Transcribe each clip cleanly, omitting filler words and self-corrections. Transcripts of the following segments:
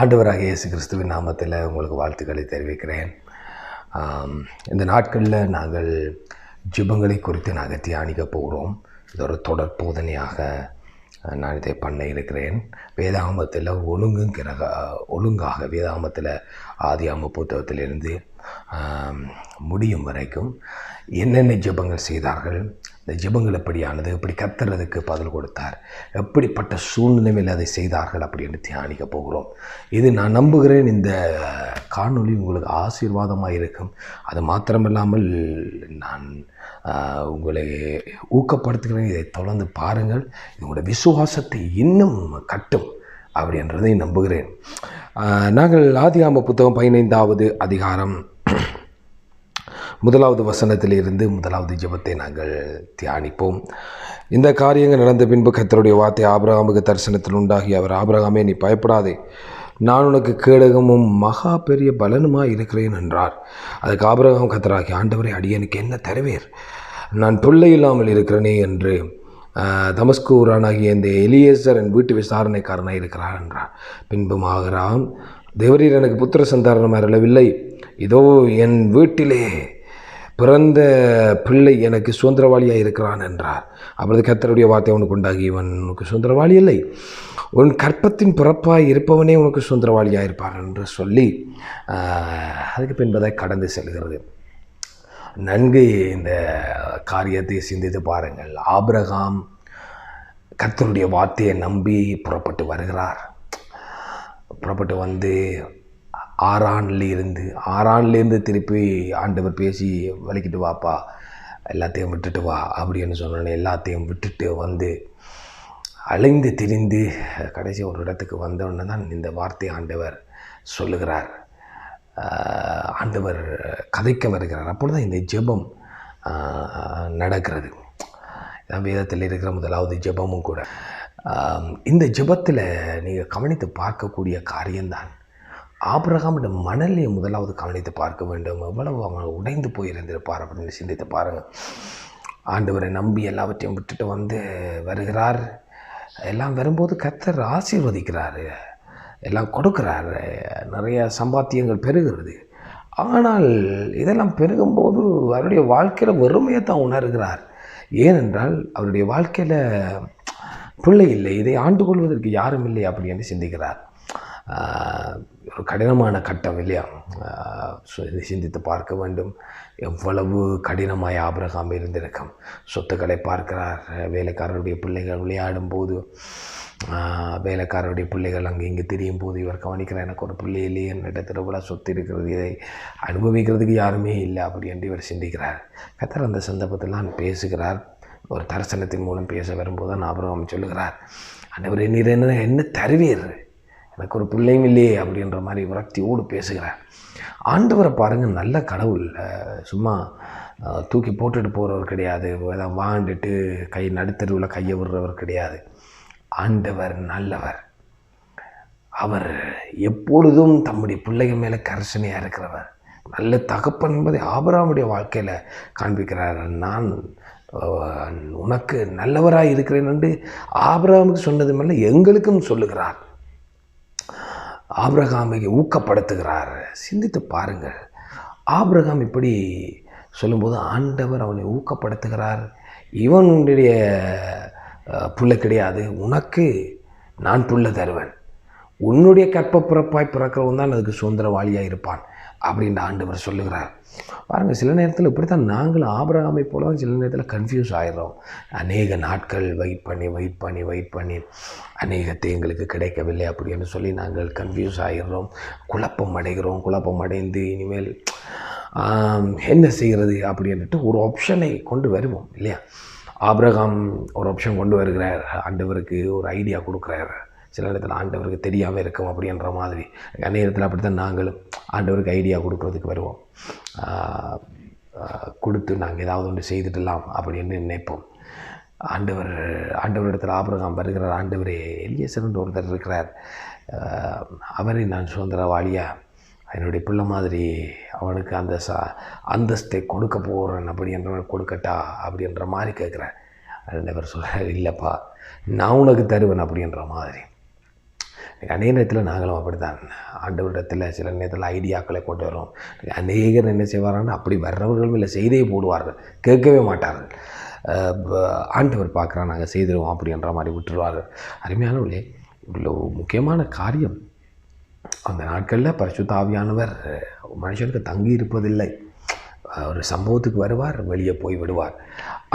ஆண்டவராகிய இயேசு கிறிஸ்துவின் நாமத்தில் உங்களுக்கு வாழ்த்துக்களை தெரிவிக்கிறேன். இந்த நாட்களில் நாங்கள் ஜெபங்களை குறித்து நாங்கள் தியானிக்க போகிறோம். இது ஒரு தொடர் போதனையாக நான் இதை பண்ண இருக்கிறேன். வேதாகமத்தில் ஒழுங்காக வேதாகமத்தில் ஆதியாகம புத்தகத்திலிருந்து முடியும் வரைக்கும் என்னென்ன ஜெபங்கள் செய்தார்கள், இந்த ஜெபங்கள் எப்படியானது, எப்படி கர்த்தருக்கு பதில் கொடுத்தார், எப்படிப்பட்ட சூழ்நிலையில் அதை செய்தார்கள் அப்படின்னு தியானிக்க போகிறோம். இது நான் நம்புகிறேன் இந்த காணொளி உங்களுக்கு ஆசீர்வாதமாக இருக்கும். அது மாத்திரமில்லாமல் நான் உங்களை ஊக்கப்படுத்துகிறேன். இதை தொடர்ந்து பாருங்கள். உங்களுடைய விசுவாசத்தை இன்னும் கட்டும் அப்படின்றதை நம்புகிறேன். நாங்கள் ஆதியாகம புத்தகம் 15வது அதிகாரம் 1வது வசனத்திலிருந்து 1வது ஜெபத்தை நாங்கள் தியானிப்போம். இந்த காரியங்கள் நடந்த பின்பு கர்த்தருடைய வார்த்தை ஆபிரகாமுக்கு தரிசனத்தில் உண்டாகி, அவர் ஆபிரகாமே, நீ பயப்படாதே, நான் உனக்கு கேடகமும் மகா பெரிய பலனுமாய் இருக்கிறேன் என்றார். அதுக்கு ஆபிரகாம், கர்த்தராகி ஆண்டவரே, அடியனுக்கு என்ன தருவீர்? நான் பிள்ளை இல்லாமல் இருக்கிறேனே என்று தமஸ்கு ஊரானாகிய இந்த எலியேசர் என் வீட்டு விசாரணைக்காரனாக இருக்கிறார் என்றார். பின்பு ஆபிரகாம், தேவரீர் எனக்கு புத்திர சந்தானம் அருளவில்லை, இதோ என் வீட்டிலே பிறந்த பிள்ளை எனக்கு சுதந்திரவாளியாக இருக்கிறான் என்றார். அப்பொழுது கர்த்தருடைய வார்த்தை அவனுக்கு உண்டாகி, இவன் உனக்கு சுதந்திரவாளி இல்லை, உன் கற்பத்தின் பிறப்பாய் இருப்பவனே உனக்கு சுதந்திரவாளியாக இருப்பார் என்று சொல்லி அதுக்கு பின்பதை கடந்து செல்கிறது. நன்கு இந்த காரியத்தை சிந்தித்து பாருங்கள். ஆபிரகாம் கர்த்தருடைய வார்த்தையை நம்பி புறப்பட்டு வருகிறார். புறப்பட்டு வந்து ஆறான்லேருந்து திருப்பி ஆண்டவர் பேசி வலிக்கிட்டு வாப்பா, எல்லாத்தையும் விட்டுட்டு வா அப்படின்னு சொன்னோன்னே எல்லாத்தையும் விட்டுட்டு வந்து அலைந்து திரிந்து கடைசி ஒரு இடத்துக்கு வந்தோடனே தான் இந்த வார்த்தை ஆண்டவர் சொல்லுகிறார். ஆண்டவர் கதைக்க வருகிறார். அப்பொழுது தான் இந்த ஜெபம் நடக்கிறது. இதான் வேதத்தில் இருக்கிற 1வது ஜெபமும் கூட. இந்த ஜெபத்தில் நீங்கள் கவனித்து பார்க்கக்கூடிய காரியம்தான் ஆபிரகாமோட மனநிலையை முதலாவது கவனித்து பார்க்க வேண்டும். எவ்வளவு அவன் உடைந்து போயிருந்திருப்பார் அப்படின்னு சிந்தித்து பாருங்கள். ஆண்டவரை நம்பி எல்லாவற்றையும் விட்டுட்டு வந்து வருகிறார். எல்லாம் வரும்போது கர்த்தர் ஆசீர்வதிக்கிறாரு, எல்லாம் கொடுக்குறாரு, நிறைய சம்பாத்தியங்கள் பெருகிறது. ஆனால் இதெல்லாம் பெருகும்போது அவருடைய வாழ்க்கையில் வெறுமையை தான் உணர்கிறார். ஏனென்றால் அவருடைய வாழ்க்கையில் பிள்ளை இல்லை, இதை ஆண்டு கொள்வதற்கு யாரும் இல்லை அப்படின்னு சிந்திக்கிறார். ஒரு கடினமான கட்டம் இல்லையா? இதை சிந்தித்து பார்க்க வேண்டும். எவ்வளவு கடினமாய் ஆபிரகாம் இருந்திருக்கும். சொத்துக்களை பார்க்கிறார். வேலைக்காரருடைய பிள்ளைகள் விளையாடும் போது, வேலைக்காரருடைய பிள்ளைகள் அங்கே இங்கே திரியும் போது இவர் கவனிக்கிறார், எனக்கு ஒரு பிள்ளை இல்லையே, என்னிடத்தில் இவ்வளோ சொத்து இருக்கிறது, இதை அனுபவிக்கிறதுக்கு யாருமே இல்லை அப்படி என்று இவர் சிந்திக்கிறார். கர்த்தர் அந்த சந்தர்ப்பத்திலாம் பேசுகிறார். ஒரு தரிசனத்தின் மூலம் பேச வரும்போது தான் ஆபிரகாம் சொல்லுகிறார், ஆண்டவரே, நீர் என்ன தருவீர்? எனக்கு ஒரு பிள்ளையும் இல்லையே அப்படின்ற மாதிரி விரக்தியோடு பேசுகிறார். ஆண்டவரை பாருங்கள், நல்ல கடவுள். சும்மா தூக்கி போட்டுட்டு போகிறவர் கிடையாது, வாண்டுட்டு கை நடுத்தருவில் கையை விடுறவர் கிடையாது. ஆண்டவர் நல்லவர். அவர் எப்பொழுதும் தம்முடைய பிள்ளைகள் மேலே கரிசனையாக இருக்கிறவர். நல்ல தகப்பன் என்பதை ஆபிரகாமுடைய வாழ்க்கையில் காண்பிக்கிறார். நான் உனக்கு நல்லவராக இருக்கிறேன் என்று ஆபிரகாமுக்கு சொன்னது மேலே எங்களுக்கும் சொல்லுகிறார். ஆபிரகாமை ஊக்கப்படுத்துகிறார். சிந்தித்து பாருங்கள். ஆபிரகாம் இப்படி சொல்லும்போது ஆண்டவர் அவனை ஊக்கப்படுத்துகிறார். இவனுடைய புள்ள கிடையாது, உனக்கு நான் புள்ள தருவேன், உன்னுடைய கற்ப பிறப்பாய் பிறக்கிறவன் தான் அதுக்கு சுதந்திரவாளியாக இருப்பான் அப்படின்னு ஆண்டவர் சொல்லுகிறார். பாருங்கள், சில நேரத்தில் இப்படி தான் நாங்கள் ஆபிரகாமை போல சில நேரத்தில் கன்ஃபியூஸ் ஆகிடுறோம். அநேக நாட்கள் வெயிட் பண்ணி அநேகத்தை எங்களுக்கு கிடைக்கவில்லை அப்படின்னு சொல்லி நாங்கள் கன்ஃபியூஸ் ஆகிடுறோம், குழப்பம் அடைந்து இனிமேல் என்ன செய்கிறது அப்படின்ட்டு ஒரு ஆப்ஷனை கொண்டு வருவோம் இல்லையா? ஆபிரகாம் ஒரு ஆப்ஷன் கொண்டு வருகிறார், ஆண்டவருக்கு ஒரு ஐடியா கொடுக்குறார். சில நேரத்தில் ஆண்டவருக்கு தெரியாமல் இருக்கும் அப்படின்ற மாதிரி நேரத்தில் அப்படி தான் நாங்களும் ஆண்டவருக்கு ஐடியா கொடுக்கறதுக்கு வருவோம். கொடுத்து நாங்கள் ஏதாவது ஒன்று செய்துடலாம் அப்படின்னு நினைப்போம். ஆண்டவரிடத்தில் ஆபிரகாம் வருகிறார். ஆண்டவரே, எலியேசர் ஒருத்தர் இருக்கிறார், அவரை நான் சுதந்திரவாளியா என்னுடைய பிள்ளை மாதிரி அவனுக்கு அந்த அந்தஸ்தை கொடுக்க போகிறேன் அப்படின்ற கொடுக்கட்டா அப்படின்ற மாதிரி கேட்குறேன். ஆண்டவர் சொல்கிறார், இல்லைப்பா, நான் உனக்கு தருவேன் அப்படின்ற மாதிரி. அநேக நேரத்தில் நாங்களும் அப்படித்தான் ஆண்டவரிடத்தில் சில நேரத்தில் ஐடியாக்களை கொண்டு வரோம். அநேகர் என்ன செய்வார்கள், அப்படி வர்றவர்களும் இல்லை செய்தியை போடுவார்கள், கேட்கவே மாட்டார்கள். ஆண்டவர் பார்க்குறா நாங்கள் செய்திருவோம் அப்படின்ற மாதிரி விட்டுருவார்கள். அருமையானவர்களே, இவ்வளோ முக்கியமான காரியம். அந்த நாட்களில் பரிசுத்த ஆவியானவர் மனுஷனுக்கு தங்கி இருப்பதில்லை. ஒரு சம்பவத்துக்கு வருவார், வெளியே போய் விடுவார்.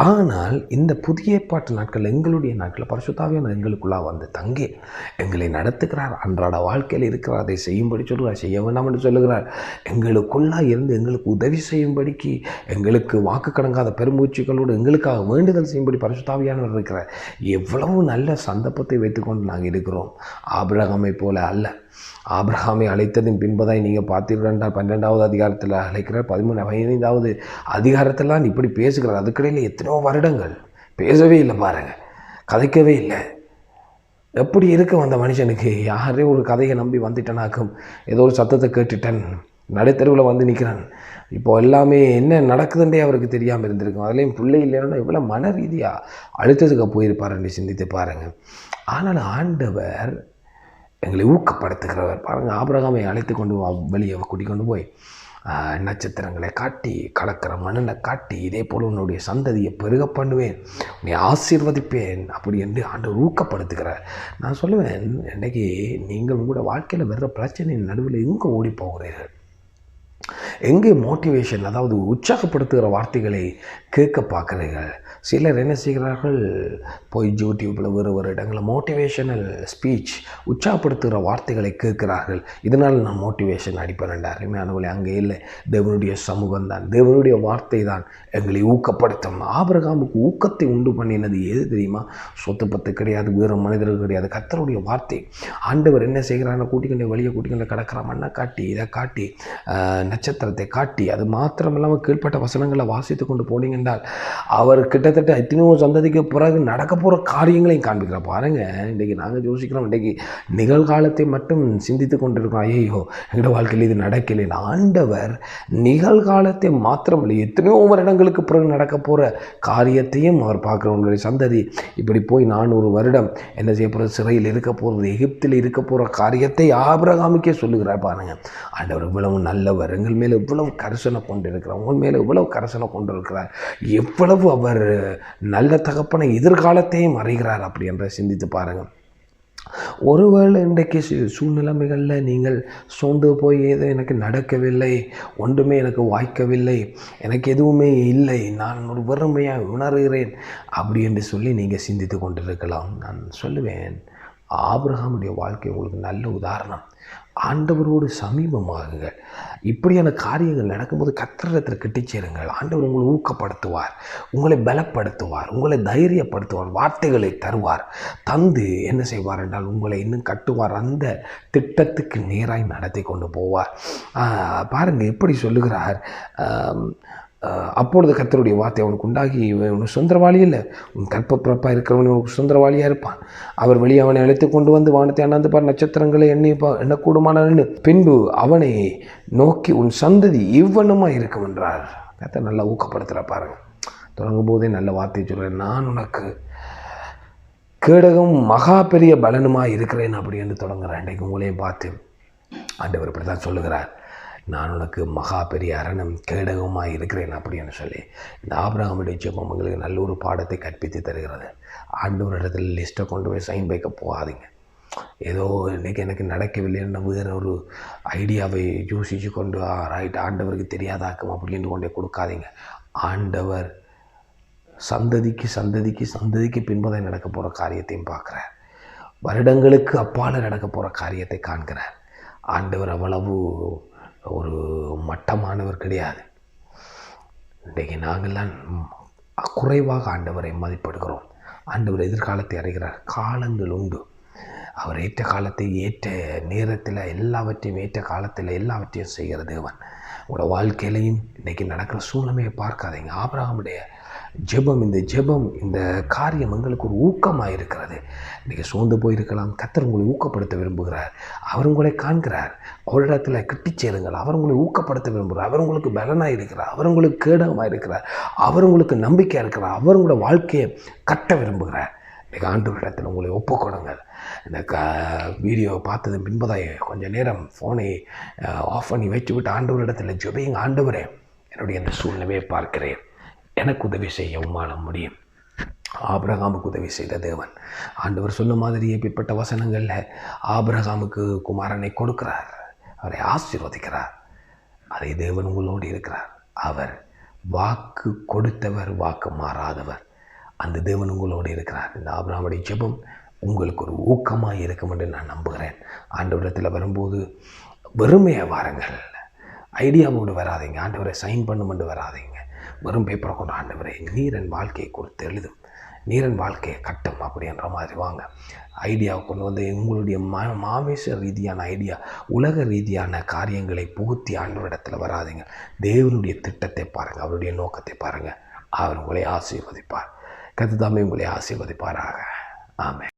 ஆனால் இந்த புதிய ஏற்பாட்டு நாட்கள், எங்களுடைய நாட்களில் பரிசுத்த ஆவியானவர் எங்களுக்குள்ளாக வந்து தங்கி எங்களை நடத்துகிறார். அன்றாட வாழ்க்கையில் இருக்கிறார், அதை செய்யும்படி சொல்கிறார், செய்ய வேண்டாம் என்று சொல்லுகிறார். எங்களுக்குள்ளாக இருந்து எங்களுக்கு உதவி செய்யும்படிக்கு, எங்களுக்கு வாக்கு கடங்காத பெருமூச்சுகளோடு எங்களுக்காக வேண்டுதல் செய்யும்படி பரிசுத்த ஆவியானவர் இருக்கிறார். எவ்வளவு நல்ல சந்தர்ப்பத்தை வைத்துக்கொண்டு நாங்கள் இருக்கிறோம். ஆபிரகாமை போல அல்ல. ஆபிரகாமை அழைத்ததின் பின்பதாய் நீங்கள் பார்த்தீர்கள் என்றால் 12வது அதிகாரத்தில் அழைக்கிறார், 15வது அதிகாரத்திலாம் இப்படி பேசுகிறார். அதுக்கிடையில் எத்தனையோ வருடங்கள் பேசவே இல்லை பாருங்கள், கதைக்கவே இல்லை. எப்படி இருக்கும் அந்த மனுஷனுக்கு? யாரே ஒரு கதையை நம்பி வந்துட்டனாக்கும், ஏதோ ஒரு சத்தத்தை கேட்டுட்டேன், நடுத்தருவில் வந்து நிற்கிறான், இப்போது எல்லாமே என்ன நடக்குதுன்றே அவருக்கு தெரியாமல் இருந்திருக்கும். அதுலேயும் பிள்ளை இல்லைன்னா எவ்வளோ மன ரீதியாக அழுத்தத்துக்கு போயிருப்பாருன்னு சிந்தித்து பாருங்கள். ஆனால் ஆண்டவர் எங்களை ஊக்கப்படுத்துகிறவர். பாருங்கள், ஆபிரகாமை அழைத்து கொண்டு வெளியே கூட்டிக் கொண்டு போய் நட்சத்திரங்களை காட்டி, கடற்கிற மண்ணை காட்டி, இதே போல் உன்னுடைய சந்ததியை பெருக பண்ணுவேன், உன்னை ஆசீர்வதிப்பேன் அப்படி என்று ஆண்டவர் ஊக்கப்படுத்துகிறார். நான் சொல்லுவேன், இன்றைக்கி நீங்கள் உங்களோட வாழ்க்கையில் வர்ற பிரச்சனையின் நடுவில் எங்கே ஓடி போகிறீர்கள்? எங்கே மோட்டிவேஷன், அதாவது உற்சாகப்படுத்துகிற வார்த்தைகளை கேட்க பார்க்குறீர்கள்? சிலர் என்ன செய்கிறார்கள், போய் யூடியூப்பில் வேறு இடங்களில் மோட்டிவேஷனல் ஸ்பீச், உற்சாகப்படுத்துகிற வார்த்தைகளை கேட்கிறார்கள். இதனால் நான் மோட்டிவேஷன் அடிப்பேன்டா. அருமையானவர்களே, அங்கே இல்லை. தேவனுடைய சமூகம் தான், தேவனுடைய வார்த்தை தான் எங்களை ஊக்கப்படுத்தும். ஆபிரகாமுக்கு ஊக்கத்தை உண்டு பண்ணினது எது தெரியுமா? சொத்து பத்து கிடையாது, வேறு மனிதர்கள் கிடையாது, கர்த்தருடைய வார்த்தை. ஆண்டவர் என்ன செய்கிறான்னு கூட்டிக்கொண்டே வெளியே கூட்டிக்கொண்டே கடற்கிற மண்ணை காட்டி, இதை காட்டி, நட்சத்திரத்தை காட்டி, அது மாத்திரமில்லாமல் கீழ்ப்பட்ட வசனங்களை வாசித்து கொண்டு போனீங்க என்றால் அவர் கிட்டத்தட்ட எத்தனையோ சந்ததிக்கு பிறகு நடக்க போகிற காரியங்களையும் காண்பிக்கிற. பாருங்கள், இன்றைக்கி நாங்கள் யோசிக்கிறோம், இன்றைக்கி நிகழ்காலத்தை மட்டும் சிந்தித்து கொண்டிருக்கோம். ஐயோ, எங்களோட வாழ்க்கையில் இது நடக்கலை. ஆண்டவர் நிகழ்காலத்தை மாத்திரமில்லை, எத்தனையோ வருடங்களுக்கு பிறகு நடக்க போகிற காரியத்தையும் அவர் பார்க்குற. உங்களுடைய சந்ததி இப்படி போய் 400 வருடம் என்ன செய்ய போகிறது, சிறையில் இருக்க போகிறது, எகிப்தில் இருக்க போகிற காரியத்தை ஆபிரகாமுக்கே சொல்லுகிறார். பாருங்கள், ஆண்டவர் இவ்வளவு நல்லவர், எங்கள் மேலே இவ்வளவு கரிசனை கொண்டிருக்கிறார், உங்கள் மேலே இவ்வளவு கரிசனை கொண்டிருக்கிறார், எவ்வளவு அவர் நல்ல தகப்பனை எதிர்காலத்தையும் அறிகிறார் அப்படி என்ற சிந்தித்து பாருங்கள். ஒருவேளை இன்றைக்கு சூழ்நிலைமைகளில் நீங்கள் சோர்ந்து போய் ஏதோ எனக்கு நடக்கவில்லை, ஒன்றுமே எனக்கு வாய்க்கவில்லை, எனக்கு எதுவுமே இல்லை, நான் ஒரு வறுமையாக உணர்கிறேன் அப்படி என்று சொல்லி நீங்கள் சிந்தித்து கொண்டிருக்கலாம். நான் சொல்லுவேன், ஆபிரகாமுடைய வாழ்க்கை உங்களுக்கு நல்ல உதாரணம். ஆண்டவரோடு சமீபமாகுங்கள். இப்படியான காரியங்கள் நடக்கும்போது கர்த்தரிடத்தில் கிட்டிச் சேருங்கள். ஆண்டவர் உங்களை ஊக்கப்படுத்துவார், உங்களை பலப்படுத்துவார், உங்களை தைரியப்படுத்துவார், வார்த்தைகளை தருவார். தந்து என்ன செய்வார் என்றால் உங்களை இன்னும் கட்டுவார், அந்த திட்டத்துக்கு நேராய் நடத்தி கொண்டு போவார். பாருங்கள் எப்படி சொல்லுகிறார், அப்பொழுது கர்த்தருடைய வார்த்தை அவனுக்கு உண்டாகி, உனக்கு சுதந்திரவாளி இல்லை, உன் கற்பப்பிறப்பாக இருக்கிறவன் உனக்கு சுதந்திரவாளியாக இருப்பான். அவர் வெளியே அவனை அழைத்து கொண்டு வந்து வானத்தை அண்ணாந்து பார், நட்சத்திரங்களை எண்ணக்கூடுமான பின்பு அவனை நோக்கி உன் சந்ததி இவ்வண்ணமாக இருக்கும் என்றார். கர்த்தர் நல்லா ஊக்கப்படுத்துகிற பாருங்க. தொடங்கும் போதே நல்ல வார்த்தை சொல்கிறேன், நான் உனக்கு கேடகம் மகா பெரிய பலனுமாக இருக்கிறேன் அப்படி என்று தொடங்குகிறேன். இன்றைக்கு உங்களையும் பார்த்து ஆண்டவர் இப்படி தான் சொல்லுகிறார், நான் உனக்கு மகா பெரிய அரணம் கேடகமாக இருக்கிறேன் அப்படின்னு சொல்லி. இந்த ஆபிரகாமுடைய ஜெபம் உங்களுக்கு நல்ல ஒரு பாடத்தை கற்பித்து தருகிறது. ஆண்டவர் இடத்துல லிஸ்ட்டை கொண்டு போய் சைன் வைக்க போகாதீங்க. ஏதோ இன்றைக்கி எனக்கு நடக்கவில்லைன்னு வேறு ஒரு ஐடியாவை யோசித்து கொண்டு ரைட் ஆண்டவருக்கு தெரியாதாக்கும் அப்படின்னு கொண்டே கொடுக்காதீங்க. ஆண்டவர் சந்ததிக்கு சந்ததிக்கு சந்ததிக்கு பின்பதை நடக்க போகிற காரியத்தையும் பார்க்குறார். வருடங்களுக்கு அப்பால் நடக்க போகிற காரியத்தை காண்கிறார். ஆண்டவர் அவ்வளவு ஒரு மட்டமானவர் கிடையாது. இன்றைக்கு நாங்கள்லாம் குறைவாக ஆண்டவரை மதிப்படுகிறோம். ஆண்டவர் எதிர்காலத்தை அறிகிறார். காலங்கள் உண்டு. அவர் ஏற்ற காலத்தை ஏற்ற நேரத்தில் எல்லாவற்றையும் ஏற்ற காலத்தில் எல்லாவற்றையும் செய்கிற தேவன். உங்களோட வாழ்க்கையிலையும் இன்றைக்கி நடக்கிற சூழ்நிலையை பார்க்காதீங்க. ஆபிரகாமுடைய ஜெபம், இந்த காரியம் எங்களுக்கு ஒரு ஊக்கமாக இருக்கிறது. இன்றைக்கி சோர்ந்து போயிருக்கலாம். கர்த்தர் உங்களை ஊக்கப்படுத்த விரும்புகிறார். அவர் உங்களை காண்கிறார். அவரிடத்தில் கிட்டிச் சேருங்கள். அவர் உங்களை ஊக்கப்படுத்த விரும்புகிறார். அவர் உங்களுக்கு பலனாக இருக்கிறார். அவர் உங்களுக்கு கேடகமாக இருக்கிறார். அவர் உங்களுக்கு நம்பிக்கையாக இருக்கிறார். அவர் உங்களோட வாழ்க்கையை கட்ட விரும்புகிறார். இன்றைக்கு ஆண்டவரிடத்தில் உங்களை ஒப்புக்கொடுங்கள். இந்த வீடியோவை பார்த்தது பின்பதாய் கொஞ்சம் நேரம் ஃபோனை ஆஃப் பண்ணி வச்சு விட்டு ஆண்டவரிடத்தில் ஜெபியுங்க. ஆண்டவரே, என்னுடைய இந்த சூழ்நிலையை பார்க்கிறேன், எனக்கு உதவி செய்ய உம்மால முடியும். ஆபிரகாமுக்கு உதவி செய்த தேவன். ஆண்டவர் சொன்ன மாதிரி இப்படிப்பட்ட வசனங்களில் ஆபிரகாமுக்கு குமாரனை கொடுக்கிறார், அவரை ஆசீர்வதிக்கிறார். அதை தேவன் உங்களோடு இருக்கிறார். அவர் வாக்கு கொடுத்தவர், வாக்கு மாறாதவர். அந்த தேவன் உங்களோடு இருக்கிறார். இந்த ஆபிரகாமுடைய ஜெபம் உங்களுக்கு ஒரு ஊக்கமாக இருக்கும் என்று நான் நம்புகிறேன். ஆண்டவரிடத்தில் வரும்போது வெறுமையாக வாருங்கள், ஐடியாவோடு வராதிங்க. ஆண்டவரை சைன் பண்ணுமென்று வராதிங்க. வெறும் பேப்பரை கொண்டு ஆண்டவரை நீரன் வாழ்க்கையை கொடுத்து எழுதும், நீரன் வாழ்க்கையை கட்டும் அப்படின்ற மாதிரி வாங்க. ஐடியாவை கொண்டு வந்து உங்களுடைய மாவேச ரீதியான ஐடியா, உலக ரீதியான காரியங்களை புகுத்தி ஆண்டவரிடத்தில் வராதிங்க. தேவனுடைய திட்டத்தை பாருங்கள், அவருடைய நோக்கத்தை பாருங்கள். அவர் உங்களை ஆசீர்வதிப்பார். கர்த்தர் தாமே உங்களை ஆசீர்வதிப்பாராக. ஆமென்.